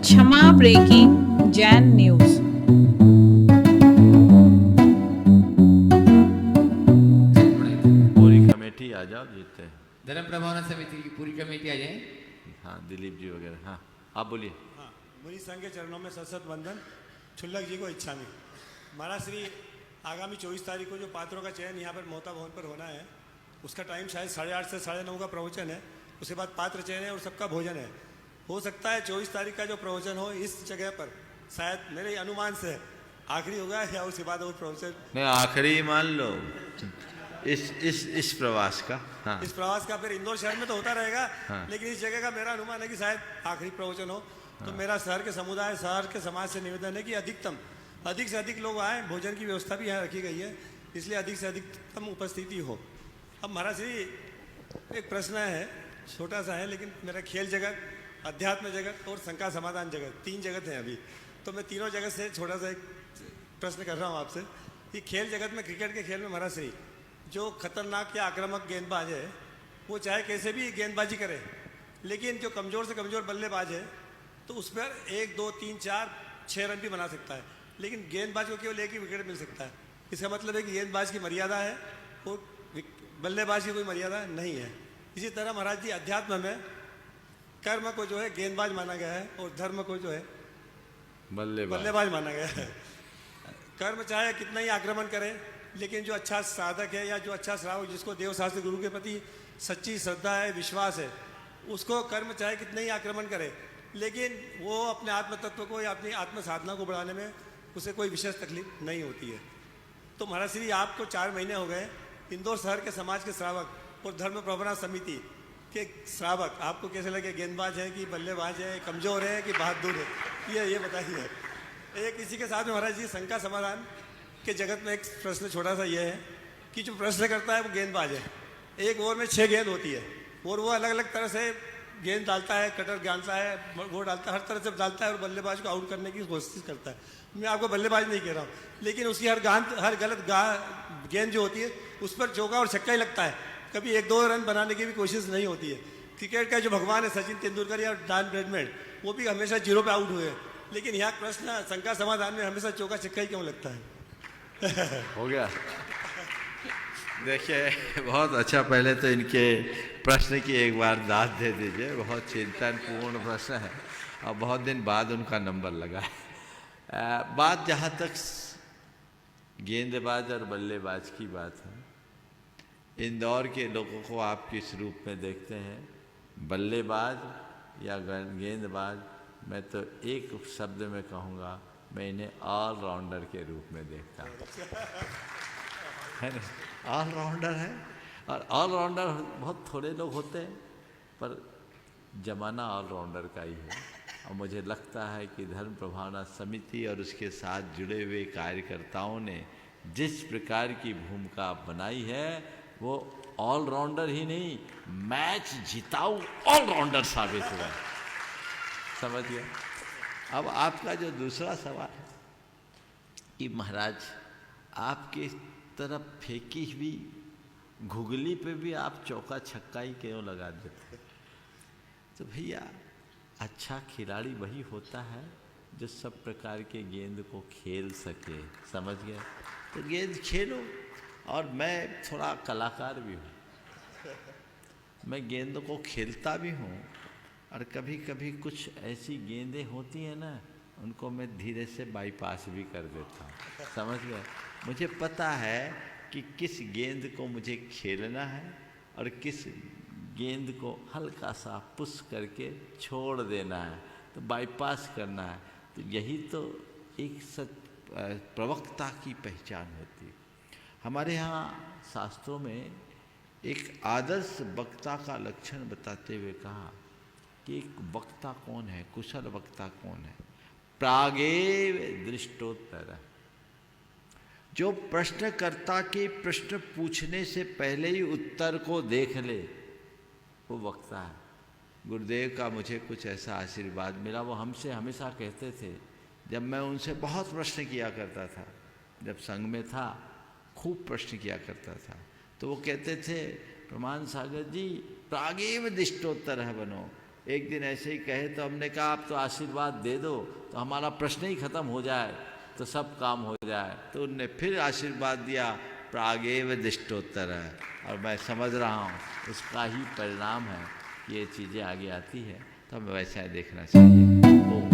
क्षमा breaking Jain news. पूरी committee आ जाओ, जीतते हैं। धर्म प्रभावना समिति की पूरी कमेटी आ जाए। हाँ, दिलीप जी वगैरह। हाँ, आप बोलिए। हाँ, मुनि संघ के चरणों में सशत वंदन। छुल्लक जी को इच्छा में महाराज श्री आगामी 24 तारीख को जो पात्रों का चयन यहाँ पर मोहता भवन पर होना है, उसका टाइम शायद 8:30 से 9:30 का प्रवचन है। उसके बाद पात्र चयन है और सबका भोजन है। हो सकता है 24 तारीख का जो प्रवचन हो इस जगह पर, शायद मेरे अनुमान से आखिरी होगा या उसके बाद वो प्रवचन नहीं, आखिरी मान लो इस प्रवास का। हाँ, इस प्रवास का फिर इंदौर शहर में तो होता रहेगा। हाँ। लेकिन इस जगह का मेरा अनुमान है कि शायद आखिरी प्रवचन हो। तो मेरा शहर के समुदाय, शहर के समाज से निवेदन है कि अधिक से अधिक लोग आए। भोजन की व्यवस्था भी यहाँ रखी गई है, इसलिए अधिक से अधिकतम उपस्थिति हो। अब महाराज जी एक प्रश्न है, छोटा सा है, लेकिन मेरा खेल जगत, अध्यात्म जगत और शंका समाधान जगत, 3 जगत हैं अभी। तो मैं तीनों जगत से छोटा सा एक प्रश्न कर रहा हूँ आपसे कि खेल जगत में, क्रिकेट के खेल में महाराज श्री जो खतरनाक या आक्रामक गेंदबाज है, वो चाहे कैसे भी गेंदबाजी करे, लेकिन जो कमज़ोर से कमज़ोर बल्लेबाज है तो उस पर 1, 2, 3, 4, 6 रन भी बना सकता है, लेकिन गेंदबाज को केवल 1 ही विकेट मिल सकता है। इसका मतलब है कि गेंदबाज की मर्यादा है और बल्लेबाज की कोई मर्यादा नहीं है। इसी तरह महाराज जी अध्यात्म में कर्म को जो है गेंदबाज माना गया है और धर्म को जो है बल्लेबाज माना गया है। कर्म चाहे कितना ही आक्रमण करे, लेकिन जो अच्छा साधक है या जो अच्छा श्रावक, जिसको देवशास्त्र गुरु के प्रति सच्ची श्रद्धा है, विश्वास है, उसको कर्म चाहे कितने ही आक्रमण करे, लेकिन वो अपने आत्म तत्व को या अपनी आत्म साधना को बढ़ाने में उसे कोई विशेष तकलीफ नहीं होती है। तो महाराज श्री आपको 4 महीने हो गए इंदौर शहर के समाज के श्रावक और धर्म प्रवना समिति के श्रावक, आपको कैसे लगे? गेंदबाज है कि बल्लेबाज है, कमज़ोर है कि बहादुर है, ये बताइए। एक इसी के साथ में महाराज जी शंका समाधान के जगत में एक प्रश्न छोटा सा ये है कि जो प्रश्न करता है वो गेंदबाज है। एक ओवर में 6 गेंद होती है और वो अलग अलग तरह से गेंद डालता है, कटर डालता है, वो डालता है, हर तरह से डालता है और बल्लेबाज को आउट करने की कोशिश करता है। मैं आपको बल्लेबाज नहीं कह रहा हूँ, लेकिन उसकी हर गलत गेंद जो होती है उस पर चौका और छक्का ही लगता है, कभी 1-2 रन बनाने की भी कोशिश नहीं होती है। क्रिकेट का जो भगवान है सचिन तेंदुलकर या डॉन ब्रैडमैन, वो भी हमेशा 0 पे आउट हुए हैं, लेकिन यहाँ प्रश्न शंका समाधान में हमेशा चौका छक्का ही क्यों लगता है? हो गया। देखिए, बहुत अच्छा। पहले तो इनके प्रश्न की एक बार दाद दे दीजिए। बहुत चिंतनपूर्ण प्रश्न है और बहुत दिन बाद उनका नंबर लगा है। बात जहाँ तक गेंदबाज और बल्लेबाज की बात है, इंदौर के लोगों को आप किस रूप में देखते हैं, बल्लेबाज या गेंदबाज? मैं तो एक शब्द में कहूँगा, मैं इन्हें ऑलराउंडर के रूप में देखता हूँ। है ना? ऑलराउंडर है, और ऑलराउंडर बहुत थोड़े लोग होते हैं, पर जमाना ऑलराउंडर का ही है। और मुझे लगता है कि धर्म प्रभावना समिति और उसके साथ जुड़े हुए कार्यकर्ताओं ने जिस प्रकार की भूमिका बनाई है, वो ऑलराउंडर ही नहीं, मैच जिताऊ ऑलराउंडर साबित हुआ। समझ गया? अब आपका जो दूसरा सवाल है कि महाराज आपके तरफ फेंकी हुई घुगली पे भी आप चौका छक्का ही क्यों लगा देते? तो भैया, अच्छा खिलाड़ी वही होता है जो सब प्रकार के गेंद को खेल सके। समझ गए? तो गेंद खेलो। और मैं थोड़ा कलाकार भी हूँ, मैं गेंद को खेलता भी हूँ, और कभी कभी कुछ ऐसी गेंदें होती हैं ना, उनको मैं धीरे से बाईपास भी कर देता हूँ। समझ गए? मुझे पता है कि किस गेंद को मुझे खेलना है और किस गेंद को हल्का सा पुश करके छोड़ देना है, तो बाईपास करना है। तो यही तो एक प्रवक्ता की पहचान होती है। हमारे यहाँ शास्त्रों में एक आदर्श वक्ता का लक्षण बताते हुए कहा कि एक वक्ता कौन है, कुशल वक्ता कौन है? प्रागेव दृष्टोत्तर, जो प्रश्नकर्ता के प्रश्न पूछने से पहले ही उत्तर को देख ले, वो वक्ता है। गुरुदेव का मुझे कुछ ऐसा आशीर्वाद मिला। वो हमसे हमेशा कहते थे, जब मैं उनसे बहुत प्रश्न किया करता था, जब संघ में था खूब प्रश्न किया करता था, तो वो कहते थे, प्रमाण सागर जी, प्रागेव दृष्टोत्तर है बनो, एक दिन ऐसे ही कहे तो हमने कहा आप तो आशीर्वाद दे दो तो हमारा प्रश्न ही खत्म हो जाए, तो सब काम हो जाए। तो उनने फिर आशीर्वाद दिया, प्रागेव दिष्टोत्तर, और मैं समझ रहा हूँ उसका ही परिणाम है कि ये चीज़ें आगे आती है, तो हमें वैसा देखना चाहिए।